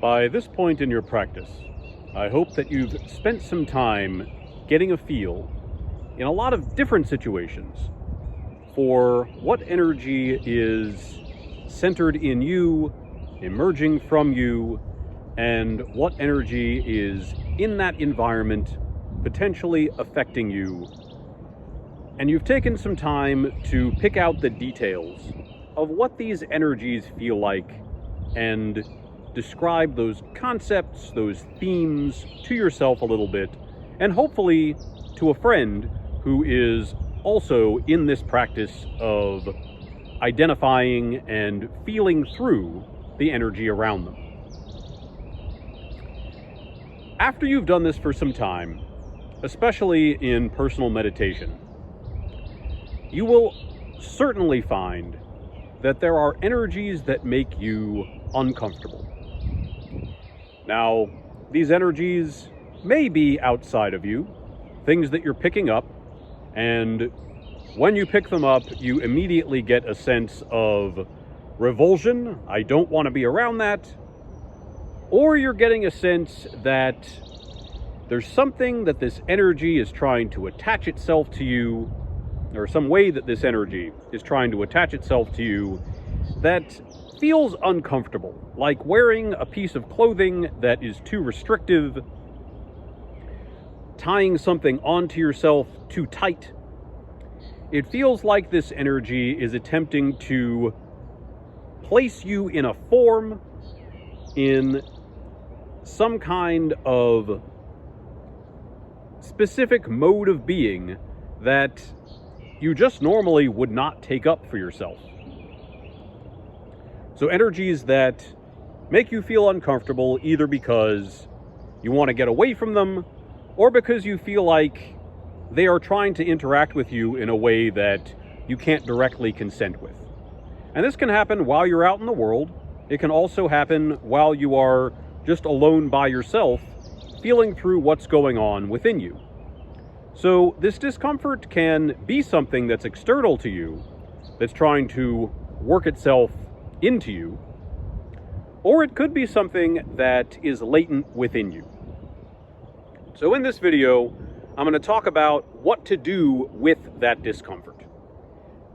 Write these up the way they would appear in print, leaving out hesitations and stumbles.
By this point in your practice, I hope that you've spent some time getting a feel in a lot of different situations for what energy is centered in you, emerging from you, and what energy is in that environment potentially affecting you. And you've taken some time to pick out the details of what these energies feel like and describe those concepts, those themes to yourself a little bit, and hopefully to a friend who is also in this practice of identifying and feeling through the energy around them. After you've done this for some time, especially in personal meditation, you will certainly find that there are energies that make you uncomfortable. Now, these energies may be outside of you, things that you're picking up, and when you pick them up, you immediately get a sense of revulsion, I don't want to be around that, or you're getting a sense that there's something that this energy is trying to attach itself to you, or some way that this energy is trying to attach itself to you that feels uncomfortable, like wearing a piece of clothing that is too restrictive, tying something onto yourself too tight. It feels like this energy is attempting to place you in a form, in some kind of specific mode of being that you just normally would not take up for yourself. So energies that make you feel uncomfortable either because you want to get away from them or because you feel like they are trying to interact with you in a way that you can't directly consent with. And this can happen while you're out in the world. It can also happen while you are just alone by yourself, feeling through what's going on within you. So this discomfort can be something that's external to you, that's trying to work itself into you, or it could be something that is latent within you. So in this video, I'm going to talk about what to do with that discomfort.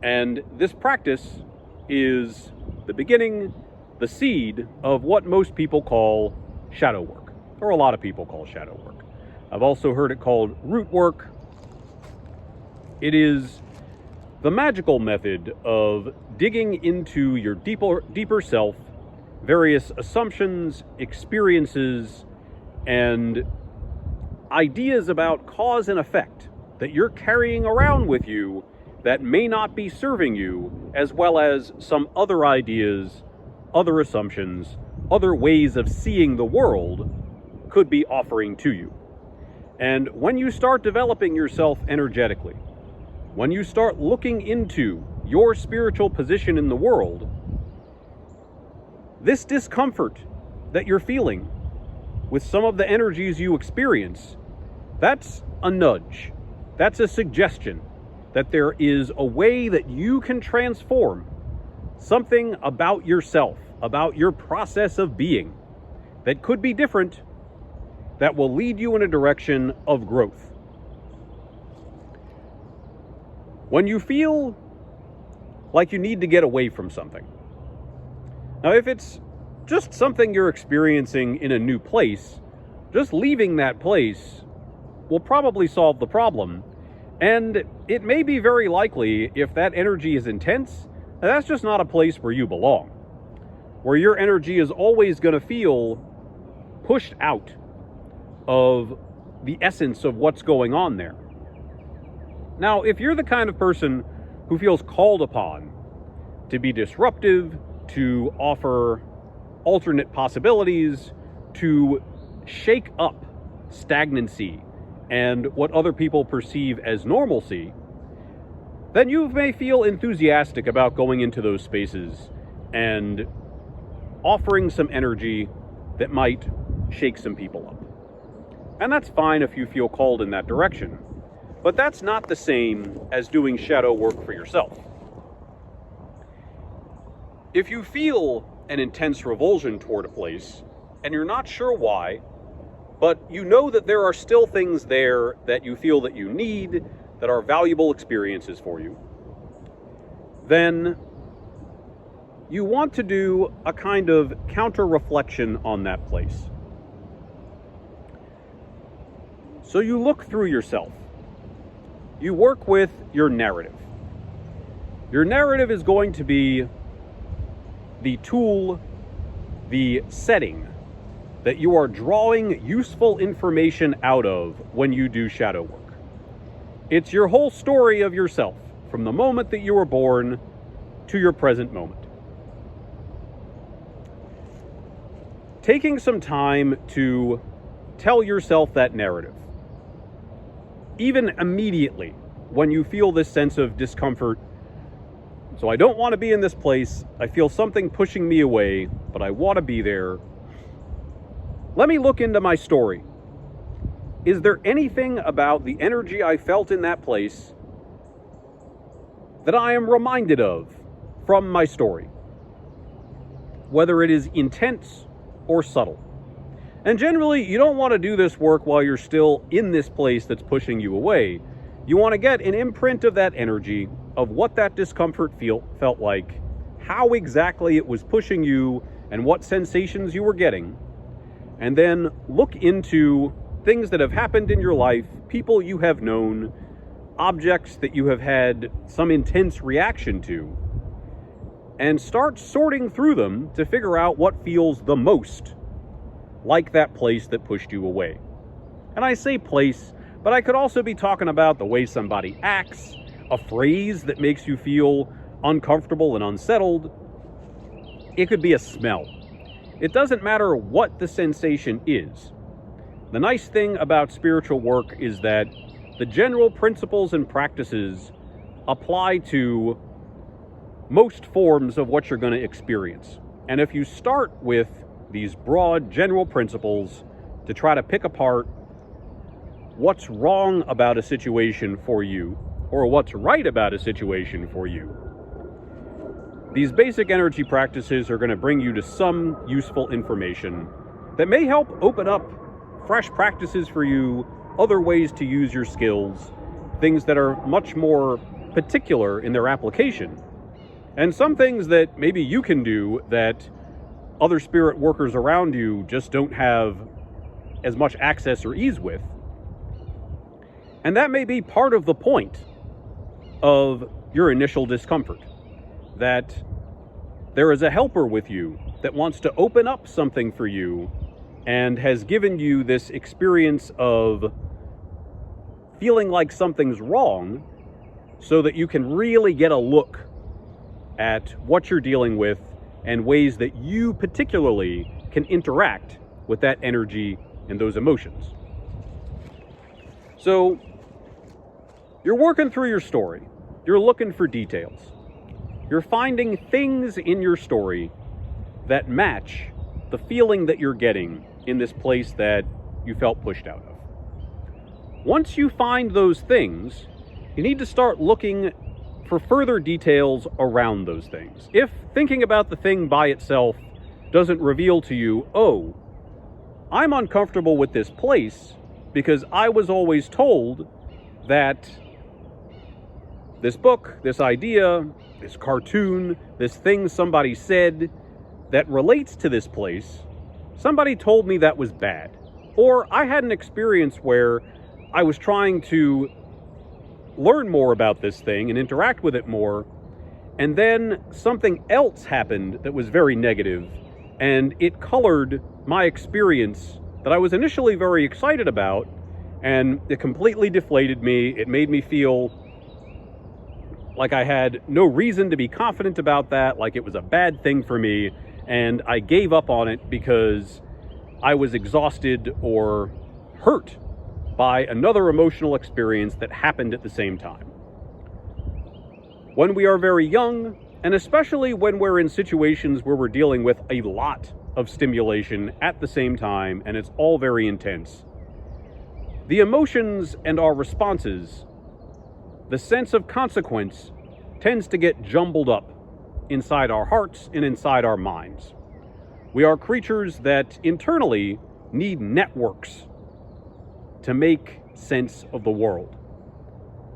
And this practice is the beginning, the seed of what most people call shadow work, or a lot of people call shadow work. I've also heard it called root work. It is the magical method of digging into your deeper self, various assumptions, experiences, and ideas about cause and effect that you're carrying around with you that may not be serving you, as well as some other ideas, other assumptions, other ways of seeing the world could be offering to you. And when you start developing yourself energetically, when you start looking into your spiritual position in the world, this discomfort that you're feeling with some of the energies you experience, that's a nudge. That's a suggestion that there is a way that you can transform something about yourself, about your process of being, that could be different, that will lead you in a direction of growth. When you feel like you need to get away from something. Now, if it's just something you're experiencing in a new place, just leaving that place will probably solve the problem. And it may be very likely, if that energy is intense, that's just not a place where you belong, where your energy is always going to feel pushed out of the essence of what's going on there. Now, if you're the kind of person who feels called upon to be disruptive, to offer alternate possibilities, to shake up stagnancy and what other people perceive as normalcy, then you may feel enthusiastic about going into those spaces and offering some energy that might shake some people up. And that's fine if you feel called in that direction. But that's not the same as doing shadow work for yourself. If you feel an intense revulsion toward a place, and you're not sure why, but you know that there are still things there that you feel that you need, that are valuable experiences for you, then you want to do a kind of counter-reflection on that place. So you look through yourself. You work with your narrative. Your narrative is going to be the tool, the setting that you are drawing useful information out of when you do shadow work. It's your whole story of yourself, from the moment that you were born to your present moment. Taking some time to tell yourself that narrative, even immediately when you feel this sense of discomfort. So I don't want to be in this place. I feel something pushing me away, but I want to be there. Let me look into my story. Is there anything about the energy I felt in that place that I am reminded of from my story? Whether it is intense or subtle. And generally, you don't want to do this work while you're still in this place that's pushing you away. You want to get an imprint of that energy, of what that discomfort felt like, how exactly it was pushing you, and what sensations you were getting. And then look into things that have happened in your life, people you have known, objects that you have had some intense reaction to, and start sorting through them to figure out what feels the most like that place that pushed you away. And I say place, but I could also be talking about the way somebody acts, a phrase that makes you feel uncomfortable and unsettled. It could be a smell. It doesn't matter what the sensation is. The nice thing about spiritual work is that the general principles and practices apply to most forms of what you're going to experience. And if you start with these broad general principles to try to pick apart what's wrong about a situation for you, or what's right about a situation for you, these basic energy practices are going to bring you to some useful information that may help open up fresh practices for you, other ways to use your skills, things that are much more particular in their application, and some things that maybe you can do that other spirit workers around you just don't have as much access or ease with. And that may be part of the point of your initial discomfort, that there is a helper with you that wants to open up something for you and has given you this experience of feeling like something's wrong, so that you can really get a look at what you're dealing with and ways that you particularly can interact with that energy and those emotions. So you're working through your story. You're looking for details. You're finding things in your story that match the feeling that you're getting in this place that you felt pushed out of. Once you find those things, you need to start looking for further details around those things. If thinking about the thing by itself doesn't reveal to you, oh, I'm uncomfortable with this place because I was always told that this book, this idea, this cartoon, this thing somebody said that relates to this place, somebody told me that was bad. Or I had an experience where I was trying to learn more about this thing and interact with it more, and then something else happened that was very negative, and it colored my experience that I was initially very excited about, and it completely deflated me. It made me feel like I had no reason to be confident about that, like it was a bad thing for me, and I gave up on it because I was exhausted or hurt by another emotional experience that happened at the same time. When we are very young, and especially when we're in situations where we're dealing with a lot of stimulation at the same time, and it's all very intense, the emotions and our responses, the sense of consequence, tends to get jumbled up inside our hearts and inside our minds. We are creatures that internally need networks to make sense of the world.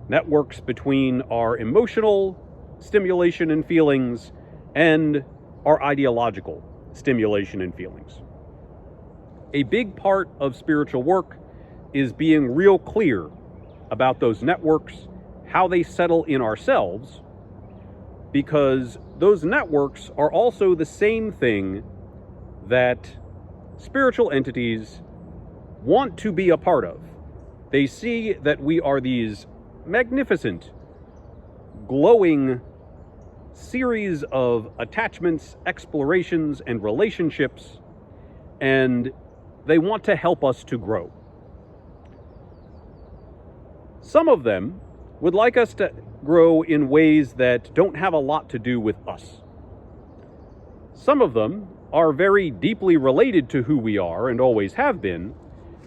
Networks between our emotional stimulation and feelings and our ideological stimulation and feelings. A big part of spiritual work is being real clear about those networks, how they settle in ourselves, because those networks are also the same thing that spiritual entities want to be a part of. They see that we are these magnificent, glowing series of attachments, explorations, and relationships, and they want to help us to grow. Some of them would like us to grow in ways that don't have a lot to do with us. Some of them are very deeply related to who we are and always have been,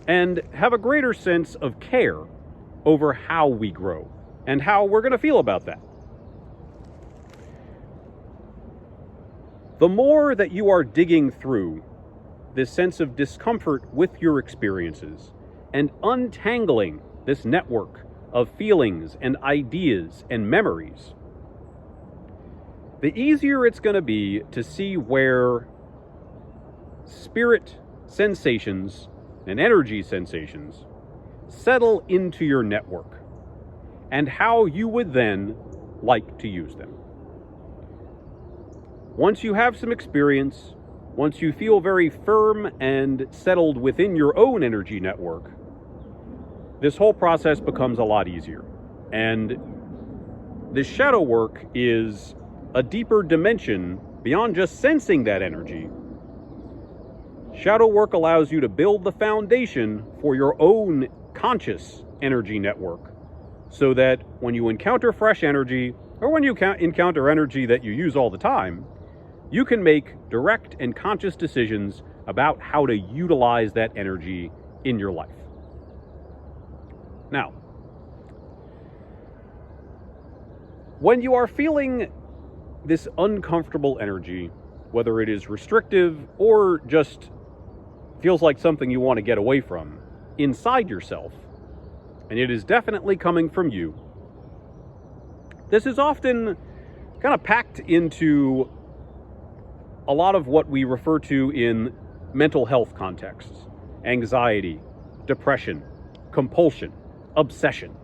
and have a greater sense of care over how we grow and how we're going to feel about that. The more that you are digging through this sense of discomfort with your experiences and untangling this network of feelings and ideas and memories, the easier it's going to be to see where spirit sensations and energy sensations settle into your network and how you would then like to use them. Once you have some experience, once you feel very firm and settled within your own energy network, this whole process becomes a lot easier. And this shadow work is a deeper dimension beyond just sensing that energy. Shadow work allows you to build the foundation for your own conscious energy network, so that when you encounter fresh energy, or when you encounter energy that you use all the time, you can make direct and conscious decisions about how to utilize that energy in your life. Now, when you are feeling this uncomfortable energy, whether it is restrictive or just feels like something you want to get away from inside yourself, and it is definitely coming from you, this is often kind of packed into a lot of what we refer to in mental health contexts: anxiety, depression, compulsion, obsession.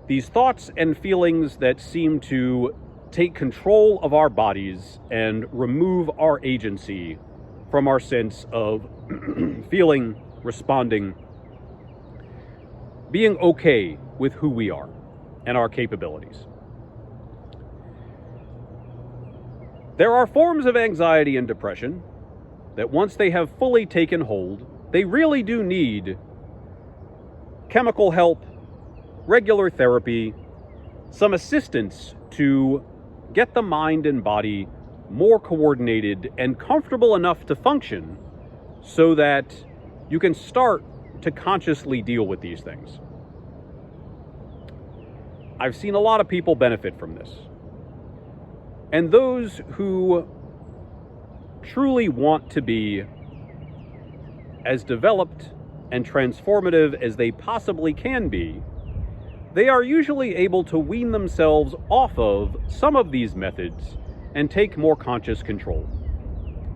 These thoughts and feelings that seem to take control of our bodies and remove our agency from our sense of feeling, responding, being okay with who we are and our capabilities. There are forms of anxiety and depression that once they have fully taken hold, they really do need chemical help, regular therapy, some assistance to get the mind and body more coordinated and comfortable enough to function so that you can start to consciously deal with these things. I've seen a lot of people benefit from this. And those who truly want to be as developed and transformative as they possibly can be, they are usually able to wean themselves off of some of these methods and take more conscious control.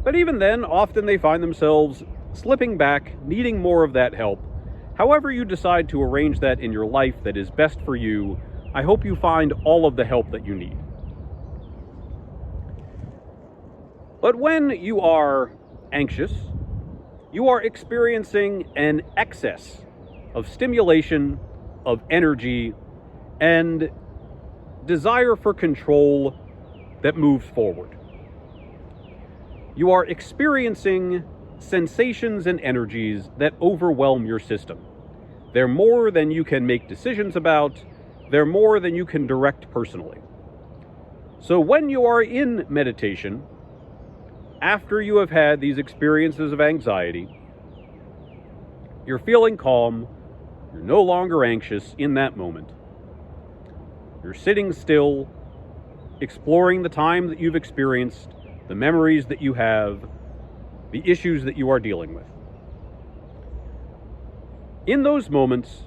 But even then, often they find themselves slipping back, needing more of that help. However you decide to arrange that in your life that is best for you, I hope you find all of the help that you need. But when you are anxious, you are experiencing an excess of stimulation, of energy, and desire for control that moves forward. You are experiencing sensations and energies that overwhelm your system. They're more than you can make decisions about. They're more than you can direct personally. So when you are in meditation, after you have had these experiences of anxiety, you're feeling calm, you're no longer anxious in that moment. You're sitting still, exploring the time that you've experienced, the memories that you have, the issues that you are dealing with. In those moments,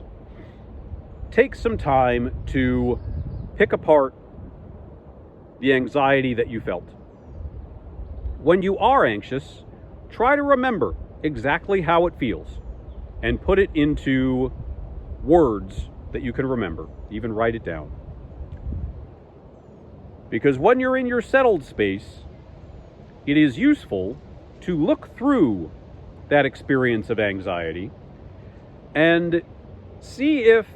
take some time to pick apart the anxiety that you felt. When you are anxious, try to remember exactly how it feels and put it into words that you can remember. Even write it down. Because when you're in your settled space, it is useful to look through that experience of anxiety and see if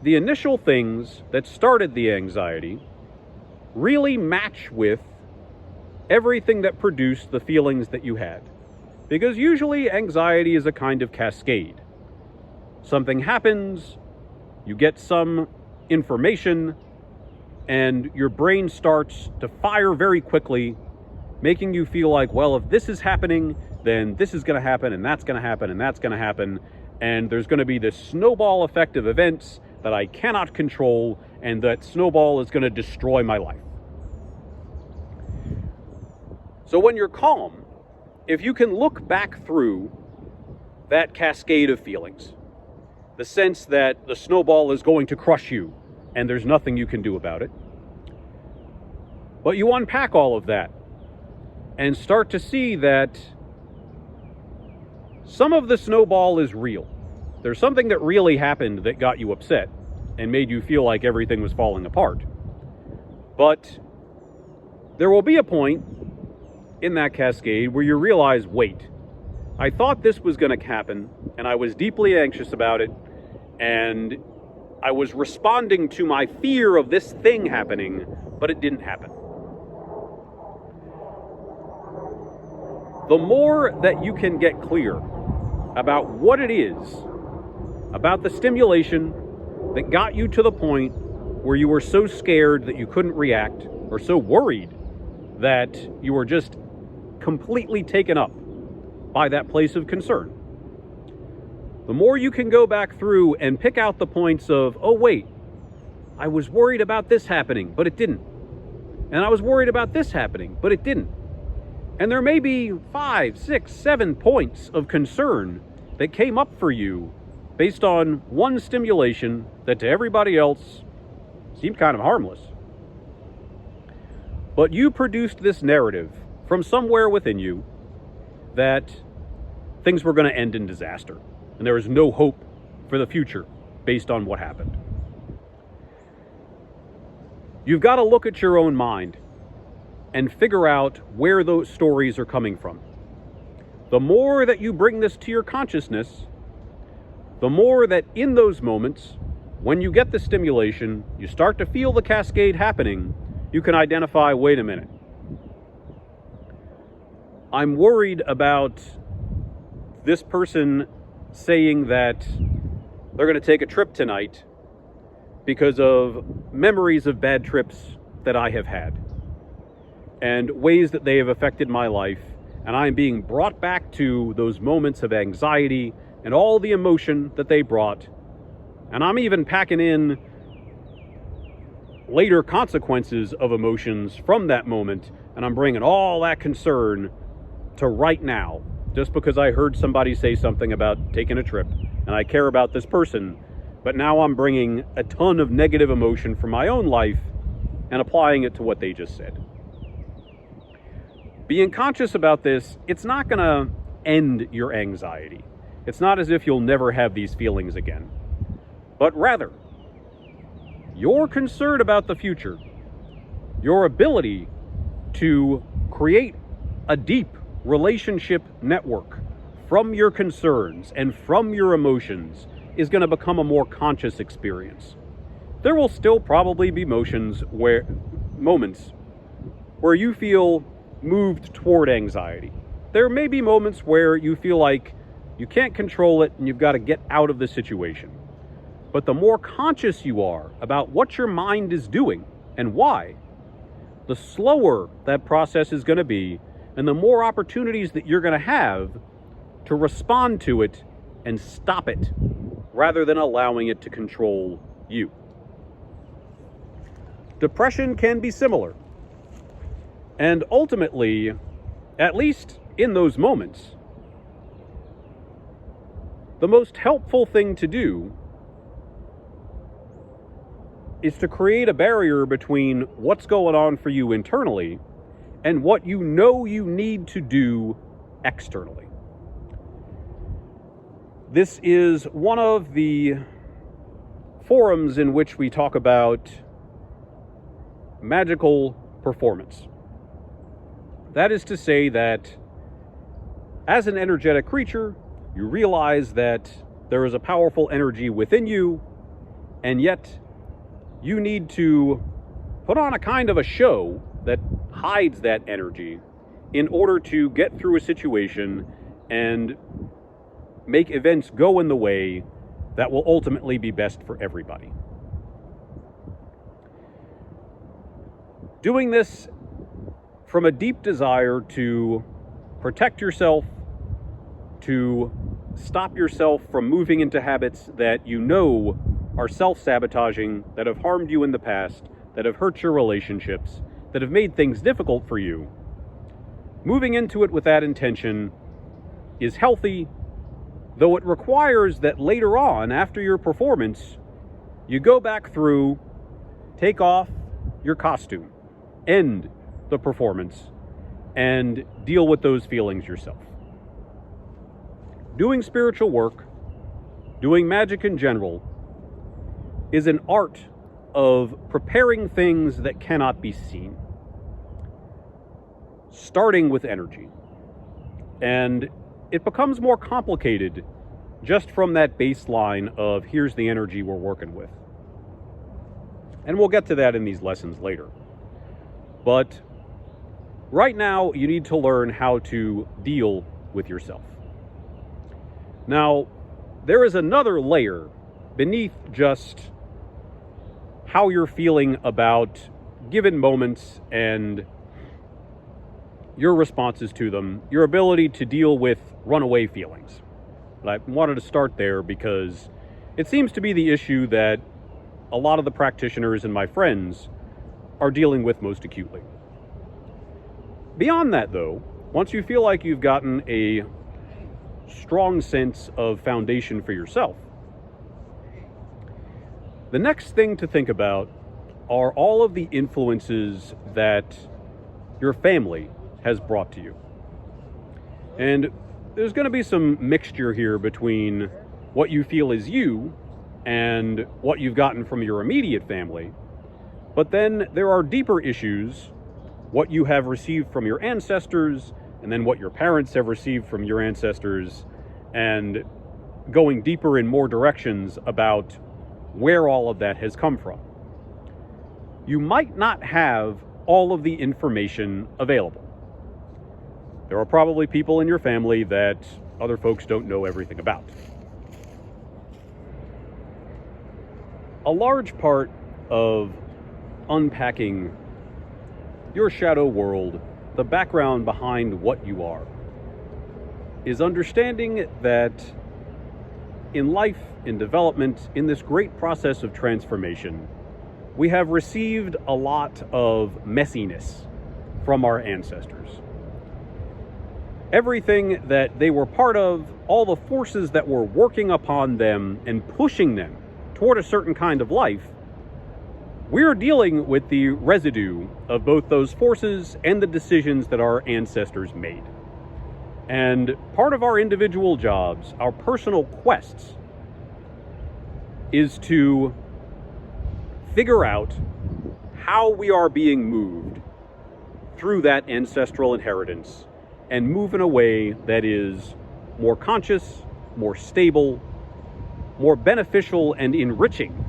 the initial things that started the anxiety really match with everything that produced the feelings that you had. Because usually anxiety is a kind of cascade. Something happens, you get some information, and your brain starts to fire very quickly, making you feel like, well, if this is happening, then this is going to happen, and that's going to happen, and that's going to happen, and there's going to be this snowball effect of events that I cannot control, and that snowball is going to destroy my life. So when you're calm, if you can look back through that cascade of feelings, the sense that the snowball is going to crush you and there's nothing you can do about it, but you unpack all of that and start to see that some of the snowball is real. There's something that really happened that got you upset and made you feel like everything was falling apart. But there will be a point in that cascade where you realize, wait, I thought this was going to happen, and I was deeply anxious about it, and I was responding to my fear of this thing happening, but it didn't happen. The more that you can get clear about what it is about the stimulation that got you to the point where you were so scared that you couldn't react, or so worried that you were just completely taken up by that place of concern, the more you can go back through and pick out the points of, oh wait, I was worried about this happening, but it didn't. And I was worried about this happening, but it didn't. And there may be 5, 6, 7 points of concern that came up for you based on one stimulation that to everybody else seemed kind of harmless. But you produced this narrative from somewhere within you that things were going to end in disaster, and there was no hope for the future based on what happened. You've got to look at your own mind and figure out where those stories are coming from. The more that you bring this to your consciousness, the more that in those moments, when you get the stimulation, you start to feel the cascade happening, you can identify, wait a minute, I'm worried about this person saying that they're going to take a trip tonight because of memories of bad trips that I have had and ways that they have affected my life, and I'm being brought back to those moments of anxiety and all the emotion that they brought, and I'm even packing in later consequences of emotions from that moment, and I'm bringing all that concern to right now, just because I heard somebody say something about taking a trip, and I care about this person, but now I'm bringing a ton of negative emotion from my own life and applying it to what they just said. Being conscious about this, it's not going to end your anxiety. It's not as if you'll never have these feelings again, but rather, your concern about the future, your ability to create a deep relationship network from your concerns and from your emotions is going to become a more conscious experience. There will still probably be moments where you feel moved toward anxiety. There may be moments where you feel like you can't control it and you've got to get out of the situation. But the more conscious you are about what your mind is doing and why, the slower that process is going to be, and the more opportunities that you're going to have to respond to it and stop it, rather than allowing it to control you. Depression can be similar. And ultimately, at least in those moments, the most helpful thing to do is to create a barrier between what's going on for you internally and what you know you need to do externally. This is one of the forums in which we talk about magical performance. That is to say that as an energetic creature, you realize that there is a powerful energy within you, and yet you need to put on a kind of a show that hides that energy in order to get through a situation and make events go in the way that will ultimately be best for everybody. Doing this from a deep desire to protect yourself, to stop yourself from moving into habits that you know are self-sabotaging, that have harmed you in the past, that have hurt your relationships, that have made things difficult for you. Moving into it with that intention is healthy, though it requires that later on, after your performance, you go back through, take off your costume, end the performance, and deal with those feelings yourself. Doing spiritual work, doing magic in general, is an art of preparing things that cannot be seen, starting with energy. And it becomes more complicated just from that baseline of here's the energy we're working with. And we'll get to that in these lessons later. But right now, you need to learn how to deal with yourself. Now, there is another layer beneath just how you're feeling about given moments and your responses to them, your ability to deal with runaway feelings. But I wanted to start there because it seems to be the issue that a lot of the practitioners and my friends are dealing with most acutely. Beyond that, though, once you feel like you've gotten a strong sense of foundation for yourself, the next thing to think about are all of the influences that your family has brought to you. And there's going to be some mixture here between what you feel is you and what you've gotten from your immediate family. But then there are deeper issues, what you have received from your ancestors, and then what your parents have received from your ancestors, and going deeper in more directions about where all of that has come from. You might not have all of the information available. There are probably people in your family that other folks don't know everything about. A large part of unpacking your shadow world, the background behind what you are, is understanding that in life, in development, in this great process of transformation, we have received a lot of messiness from our ancestors. Everything that they were part of, all the forces that were working upon them and pushing them toward a certain kind of life, we're dealing with the residue of both those forces and the decisions that our ancestors made. And part of our individual jobs, our personal quests, is to figure out how we are being moved through that ancestral inheritance and move in a way that is more conscious, more stable, more beneficial and enriching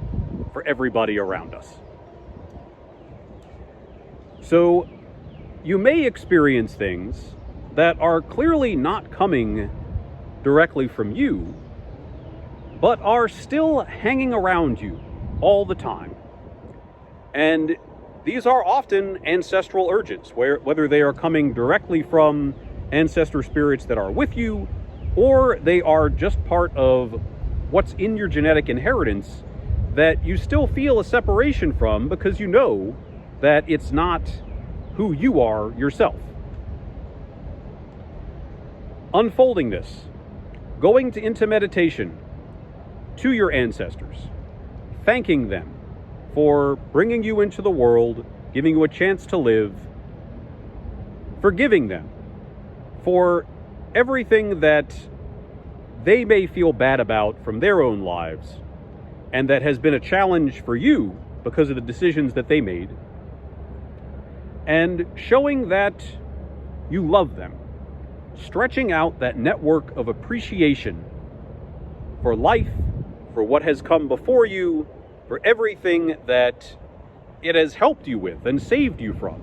for everybody around us. So you may experience things that are clearly not coming directly from you, but are still hanging around you all the time. And these are often ancestral urges, whether they are coming directly from ancestor spirits that are with you, or they are just part of what's in your genetic inheritance that you still feel a separation from because you know that it's not who you are yourself. Unfolding this, going into meditation to your ancestors, thanking them for bringing you into the world, giving you a chance to live, forgiving them for everything that they may feel bad about from their own lives and that has been a challenge for you because of the decisions that they made, and showing that you love them, stretching out that network of appreciation for life, for what has come before you, for everything that it has helped you with and saved you from.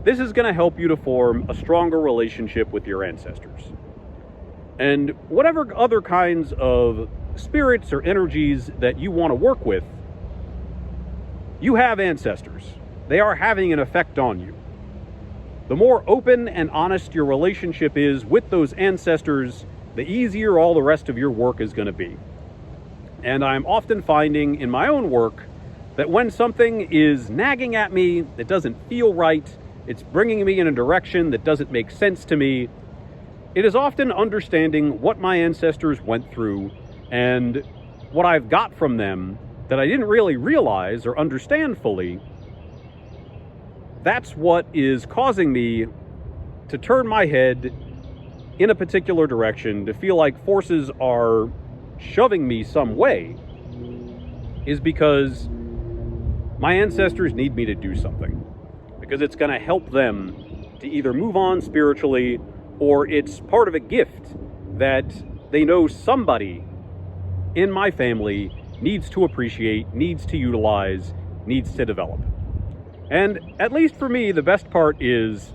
This is going to help you to form a stronger relationship with your ancestors. And whatever other kinds of spirits or energies that you want to work with, you have ancestors. They are having an effect on you. The more open and honest your relationship is with those ancestors, the easier all the rest of your work is going to be. And I'm often finding in my own work that when something is nagging at me, that doesn't feel right, it's bringing me in a direction that doesn't make sense to me, it is often understanding what my ancestors went through and what I've got from them that I didn't really realize or understand fully. That's what is causing me to turn my head in a particular direction, to feel like forces are shoving me some way, is because my ancestors need me to do something. Because it's going to help them to either move on spiritually, or it's part of a gift that they know somebody in my family needs to appreciate, needs to utilize, needs to develop. And at least for me, the best part is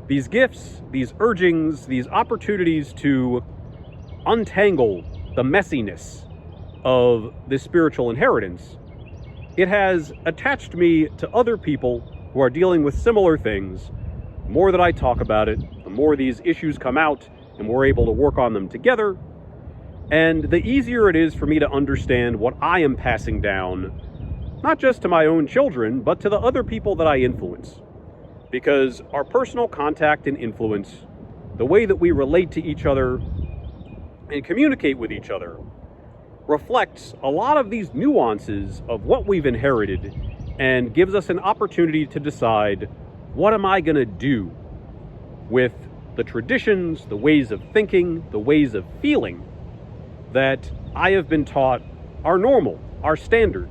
these gifts, these urgings, these opportunities to untangle the messiness of this spiritual inheritance. It has attached me to other people who are dealing with similar things. The more that I talk about it, the more these issues come out and we're able to work on them together. And the easier it is for me to understand what I am passing down, not just to my own children, but to the other people that I influence. Because our personal contact and influence, the way that we relate to each other and communicate with each other, reflects a lot of these nuances of what we've inherited and gives us an opportunity to decide, what am I going to do with the traditions, the ways of thinking, the ways of feeling that I have been taught are normal, are standard.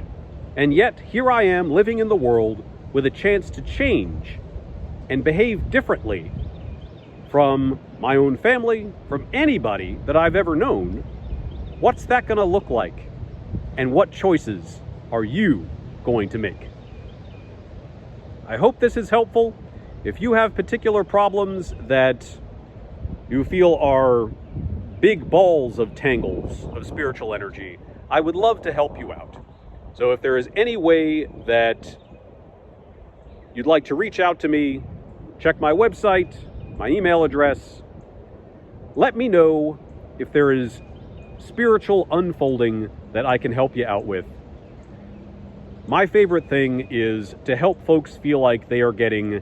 And yet here I am living in the world with a chance to change and behave differently from my own family, from anybody that I've ever known. What's that going to look like? And what choices are you going to make? I hope this is helpful. If you have particular problems that you feel are big balls of tangles of spiritual energy, I would love to help you out. So if there is any way that you'd like to reach out to me, check my website, my email address. Let me know if there is spiritual unfolding that I can help you out with. My favorite thing is to help folks feel like they are getting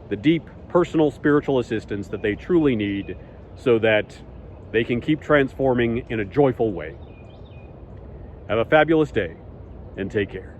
the deep personal spiritual assistance that they truly need so that they can keep transforming in a joyful way. Have a fabulous day and take care.